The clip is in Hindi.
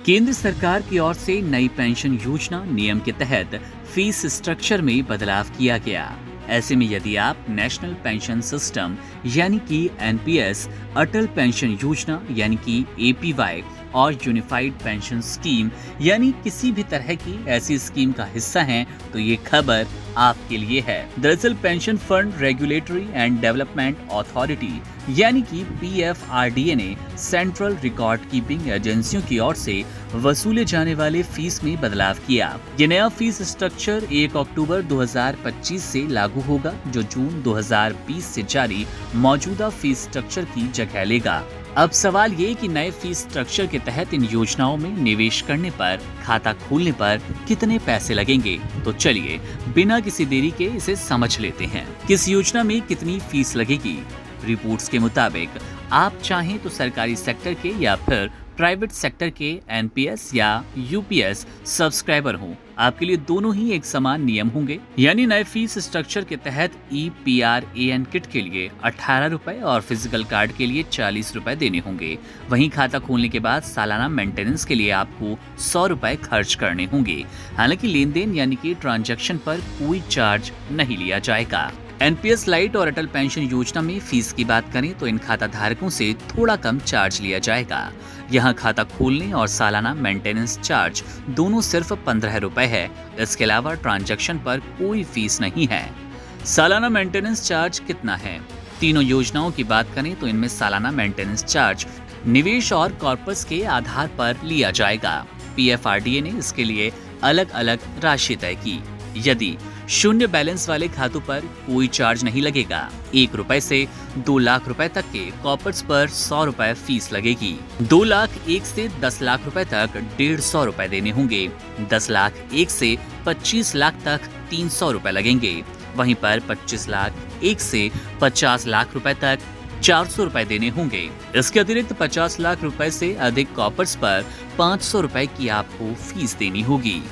केंद्र सरकार की ओर से नई पेंशन योजना नियम के तहत फीस स्ट्रक्चर में बदलाव किया गया। ऐसे में यदि आप नेशनल पेंशन सिस्टम यानी कि एनपीएस, अटल पेंशन योजना यानी कि एपीवाई और यूनिफाइड पेंशन स्कीम यानी किसी भी तरह की ऐसी स्कीम का हिस्सा हैं, तो ये खबर आपके लिए है। दरअसल pension fund regulatory and development authority यानी कि पीएफआरडीए ने सेंट्रल रिकॉर्ड कीपिंग एजेंसियों की ओर से वसूले जाने वाले फीस में बदलाव किया। ये नया फीस स्ट्रक्चर 1 अक्टूबर 2025 से लागू होगा, जो जून 2020 से जारी मौजूदा फीस स्ट्रक्चर की जगह लेगा। अब सवाल ये कि नए फीस स्ट्रक्चर के तहत इन योजनाओं में निवेश करने पर, खाता खोलने पर कितने पैसे लगेंगे। तो चलिए बिना किसी देरी के इसे समझ लेते हैं। किस योजना में कितनी फीस लगेगी। रिपोर्ट्स के मुताबिक आप चाहें तो सरकारी सेक्टर के या फिर प्राइवेट सेक्टर के एनपीएस या यूपीएस सब्सक्राइबर हों, आपके लिए दोनों ही एक समान नियम होंगे। यानी नए फीस स्ट्रक्चर के तहत ईपीआरएएन किट के लिए 18 रुपए और फिजिकल कार्ड के लिए 40 रुपए देने होंगे। वहीं खाता खोलने के बाद सालाना मेंटेनेंस के लिए आपको 100 रुपए खर्च करने होंगे। हालांकि लेन देन यानी कि ट्रांजैक्शन पर कोई चार्ज नहीं लिया जाएगा। एनपीएस लाइट और अटल पेंशन योजना में फीस की बात करें तो इन खाता धारकों से थोड़ा कम चार्ज लिया जाएगा। यहाँ खाता खोलने और सालाना मेंटेनेंस चार्ज दोनों सिर्फ 15 रुपए है। इसके अलावा ट्रांजैक्शन पर कोई फीस नहीं है। सालाना मेंटेनेंस चार्ज कितना है। तीनों योजनाओं की बात करें तो इनमें सालाना मेंटेनेंस चार्ज निवेश और कॉर्पस के आधार पर लिया जाएगा। पीएफआरडीए ने इसके लिए अलग अलग राशि तय की। यदि शून्य बैलेंस वाले खातों पर कोई चार्ज नहीं लगेगा। 1 रुपए से 2 लाख रुपए तक के कॉर्पस पर 100 रुपए फीस लगेगी। 2 लाख 1 से 10 लाख रुपए तक 150 रुपए देने होंगे। 10 लाख 1 से 25 लाख तक 300 रुपए लगेंगे। वहीं पर 25 लाख 1 से 50 लाख रुपए तक 400 रुपए देने होंगे। इसके अतिरिक्त 50 लाख रुपए से अधिक कॉर्पस पर 500 रुपए की आपको फीस देनी होगी।